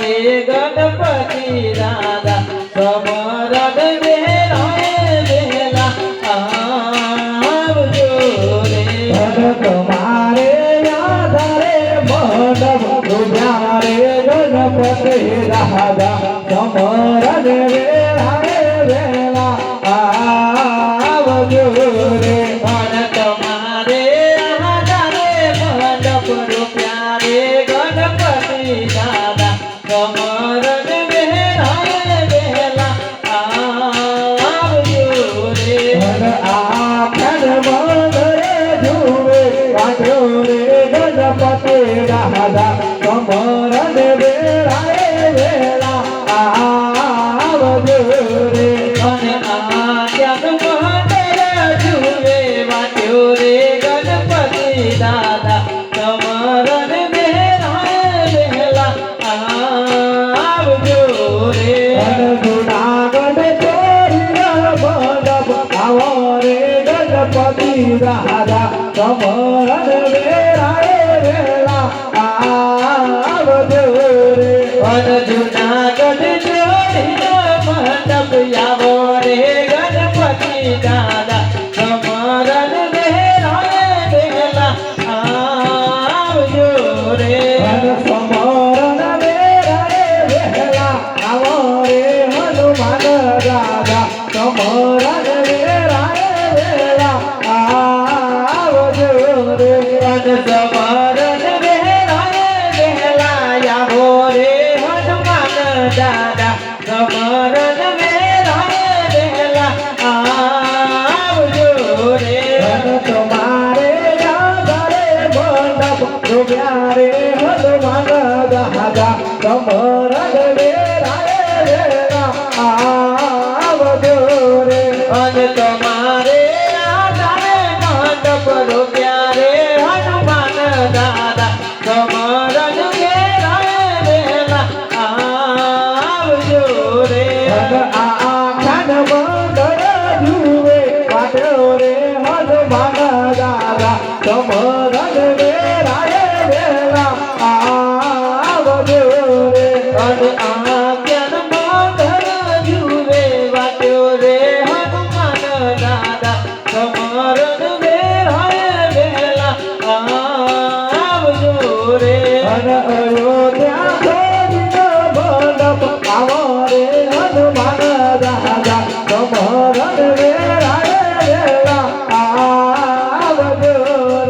રે ગણપતિ દાદા સમરણ વેલા આવજો રે તમારે યાદ રે મંડપ ઉભ્યા રે ગણપતિ દાદા સમરણ વેલા આવજો રે અને તમારે આધારે મંડપ રૂપિયા રે ગણપતિ દાદા સમરણ વેલા આવજો રે આખર મંદરે જુએ વાંધો રે ગણપતિ દાદા સમરણ વેલા આવજો રે અને આદ્યાનું મંદિર જુએ વાટ્યો રે ગણપતિ દાદા સમરણ વેલા આવજો રે જુનાગઢ ચોરીના મંડપ આવો રે ગણપતિ દાદા સમરણ વેલા આવજો રે અને જુનાગઢ જોડીનો મંડપ આવો રે ગણપતિ દાદા સમરણ વેલા આવજો રે સમરણ વેલા આવો રે હનુમાન દાદા સમરણ વેલા આવજો રે અને સમરણ વેલા આવો રે હનુમાન દાદા સમરણ વેલા આવજો રે તમારે યાદ રે મંડપ ડૂબ્યા રે હનુમાન દાદા સમરણ વેલા આવજો રે અને તમારે આધારે મંડપ રૂપિયા રે હનુમાન દાદા સમરણ વેલા આવજો રે આખાન મંડળ જુએ પાટ્યો રે હનુમાન દાદા સમરણ વેલા આવજો રે અને આખ્યાન મંગળ જુએ વાટ્યો રે હનુમાન દાદા સમરણ વેલા આવજો રે અને અયોધ્યા છોડીને મંડપ આવો રે હનુમાન દાદા સમરણ વેલા આવજો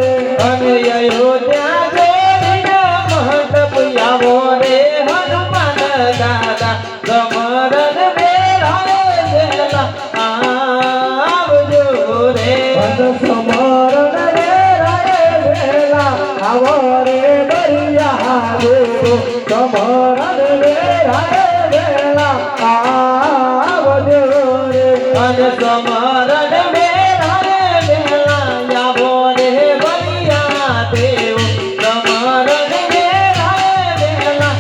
રે અને અયોધ્યા જોડીને મંડપ આવો રે હનુમાન દાદા સમરણ વેલા આવજો રે સમરણ વેલા આવો રે બરિયા દેવો સમરણ વેલા આવજો રે અને સમરણ વેલા આવો રે બલિયા દેવ સમરણ વેલા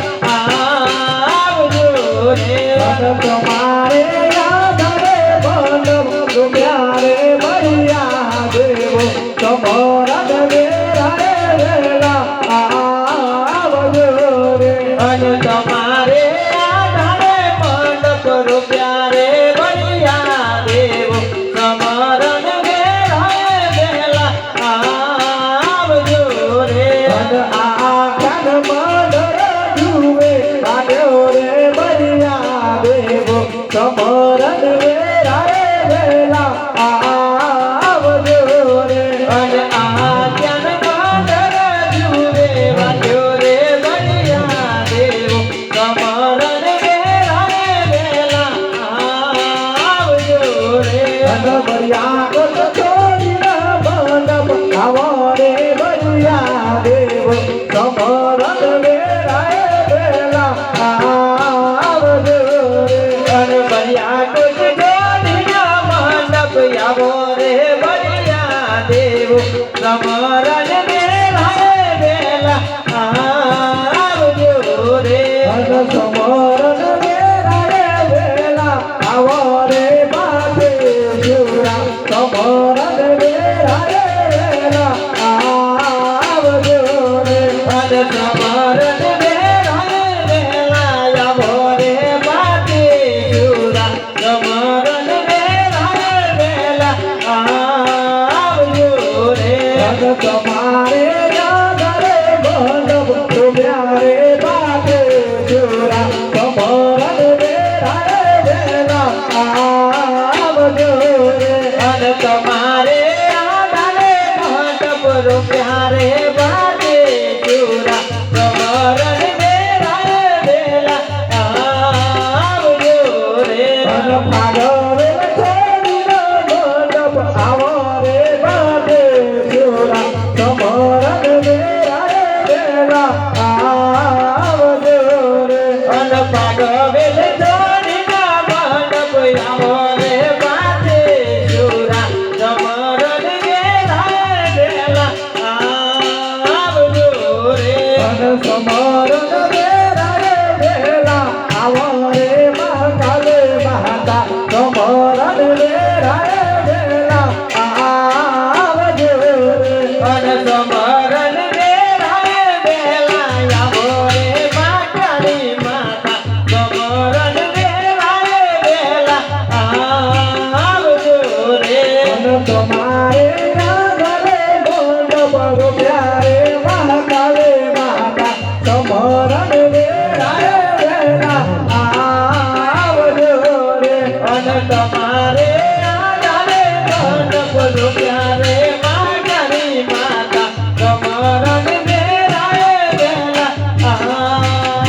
આવજો રે તમારે યાદ રે મંડપ ડૂબ્યા રે બરિયા દેવો સમરણ વેલા આવજો રે અને તમારે આધારે મંડપ રૂપિયા રે બલિયા દેવ સમરણ વેલા આવજો રે આખાન મંડળ જુએ પાડ્યો રે બરિયા દેવો સમરણ વેલા આવજો રે અને આખ્યાન મંગળ જુએ વાટ્યો રે બલિયા દેવ સમરણ વેલા આવજો રે બરિયા કોટ છોડીને મંડપ આવો રે બરિયા દેવો સમરણ વેલા આવજો રે અને બલિયા કોઈ જોડીના મંડપ આવો રે બલિયા દેવ સમરણ વેલા આવજો રે સમરણ વેલા આવો રે બાપે સુરા સમરણ વેલા આવજો રે અને સમરણ વેલા અન પાગવેલ જોડીના મંડપ આવો રે બાતે સુરા સમરણ વેરાય વેલા આવજો રે અને સમરણ વેરાય વેલા આવો રે મહાકાલે માતા સમરણ વેરાય વેલા આવજો રે અન સમરણ વેરાય વેલા આવો રે માતાની માતા સમરણ વેરાય વેલા આવજો રે અને તમારે નાગરે મંડપ રૂપ્યારે મહાકાલે માતા સમરણ વેરાય વેલા આવજો રે અન તમારે આધારે મંડપ રૂપિયારે માતાની માતા સમરણ વેરાય વેલા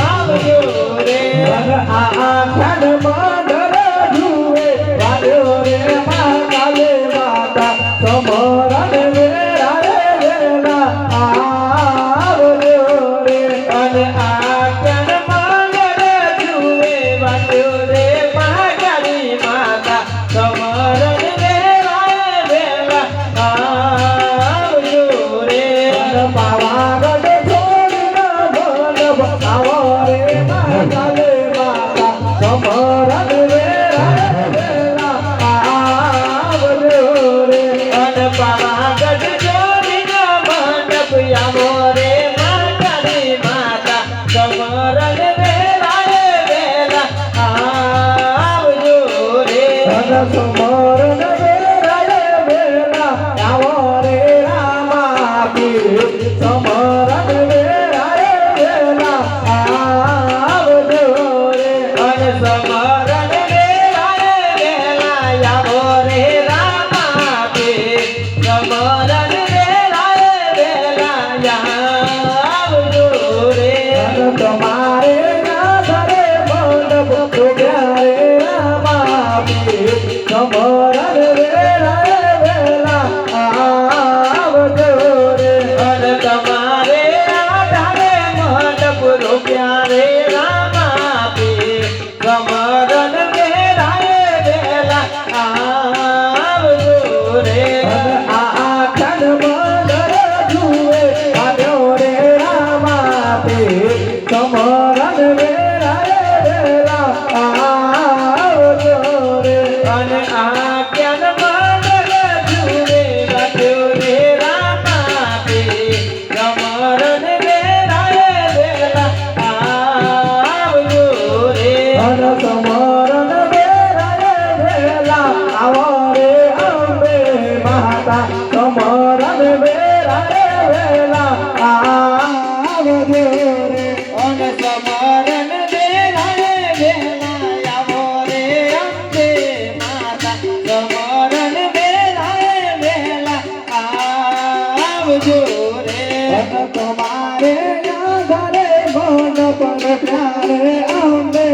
આવજો રે અને આખ્યાન મંડળ જુએ વાળ્યો રે મહાકાલે માતા સમરણ વેરાય વેલા આવજો રે અન આખ્યાન મંગળ જુએ વાટ્યો રે માતાની માતા સમરણ વેરાય વેલા આવજો રે અને પાવાગઢ છોડીને મંડપ આવો રે મહાકાલે માતા સમરણ વેરાય વેલા આવજો રે અન પાવાગઢ જોડીના મંડપ આવો રે માતાની માતા સમરણ વેરાય વેલા આવજો રે અને સમરણ વેરાય વેલા આવો રે રામા પીર સમરણ વેરાય વેલા આવજો રે અન સમરણ વેરાય વેલા આવો રે રામા પીર સમરણ વેરાય વેલા આવજો રે અને તમારે નાગરે મંડપ રૂપ્યારે રામા પીર સમરણ વેરાય વેલા આવજો રે અન તમારે આધારે મંડપ રૂપિયા રે રામા પીર સમરણ વેરાય વેલા આવજો રે અને આખ્યાન મંડળ જુએ વાળ્યો રે રામા પીર સમરણ વેરાય વેલા આવજો રે અન આખ્યાન મંગળ જુએ વાટ્યો રે રામા પીર સમરણ વેરાય વેલા આવજો રે અને સમરણ વેરાય વેલા આવો રે અંબે માતા સમરણ વેરાય વેલા આવજો રે અન સમરણ વેરાય વેલા આવો રે અંબે માતા સમરણ વેરાય વેલા આવજો રે અને તમારે નાગરે મંડપ રૂપ્યારે અંબે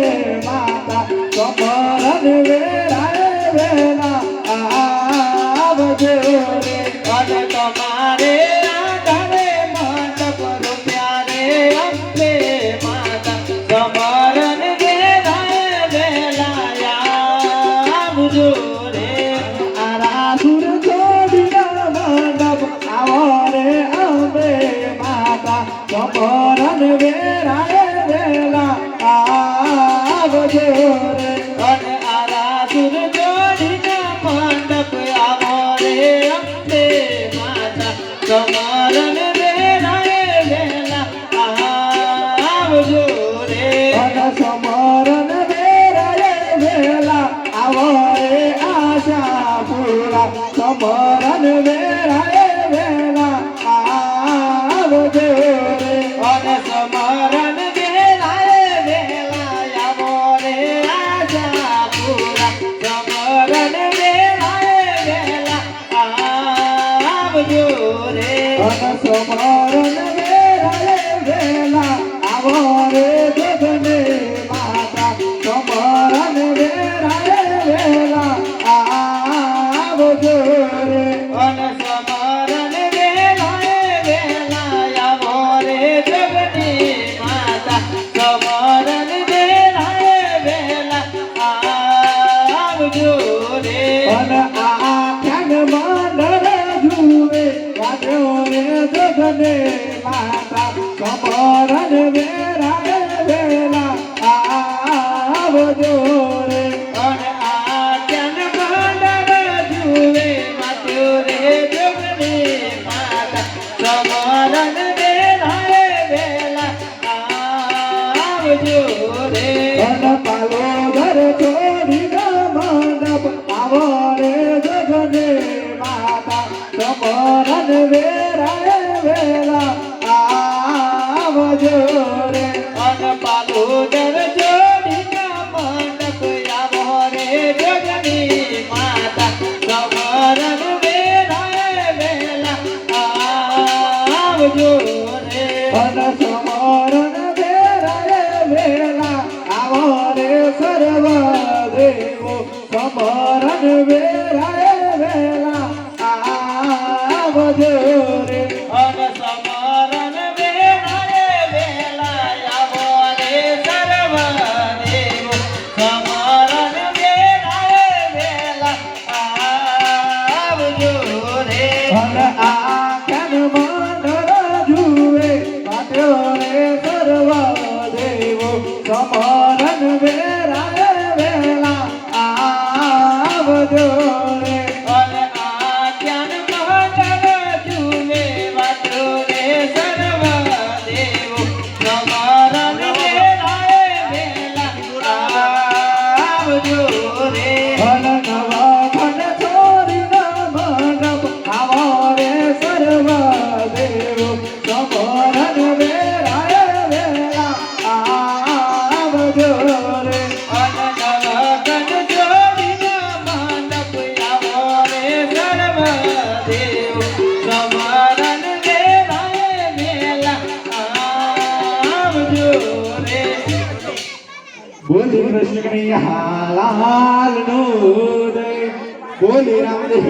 માતા સમરણ વેરાય વેલા આવજો રે અન તમારે આધારે મંડપ રૂપિયા રે અંબે માતા સમરણ વેરાય વેલા આવજો રે આરાસુર છોડીને મંડપ આવો રે અંબે માતા સમરણ વેરાય વેલા આવજો રે અન આરાસુર જોડીના મંડપ આવો રે અંબે માતા સમરણ વેરાય વેલા આવજો રે અને સમરણ વેરાય વેલા આવો રે આશાપુરા સમરણ વેરાય વેલા આવજો રે અન સમરણ વેરાય વેલા આવો રે આશાપુરા સમરણ વેરાય વેલા આવજો રે અને સમરણ વેરાય વેલા આવો રે જગને માતા સમરણ વેરાય વેલા આવજો રે આવજો રે અને આ ક્યાં મંડળ જુએ માત્યો રે જોગણી માતા સમરણ વેલાએ વેલા આવજો રે અને પાલો ઘર છોડીને મંડપ આવો રે જગને માતા સમરણ વેરાએ વેલા આવજો રે અને પાલોદર જોડીને મંડપ આવો રે જોગણી માતા સમરણ વેલાએ વેલા આવજો રે અને સમરણ વેરાએ વેલા આવો રે સર્વ દેવો સમરણ વેરાએ વેલા આવજો રે અને સમરણ વેલાએ વેલા આવો રે સર્વ દેવો સમરણ વેલાએ વેલા આવજો રે અને આખ્યાન મંડળ જુએ પાટ્યો રે સર્વ દેવો સમરણ વેરાએ વેલા આવજો રે અને આ જ્ઞાન મંડળ જુએ વાતો રે સર્વ દેવો સમરણ વેલાએ વેલા આવજો રે અને નવા ખંડ છોડીને મંડપ આવો રે સર્વ દેવો સમરણ વેરાએ વેલા આવજો રે અને નવકન જોડીને મંડપ આવો રે સર્વ દેવો સમરણ વેલાએ વેલા આવજો રે બોલી કૃષ્ણ કનૈયા લાલ નો દય બોલી રામદેવ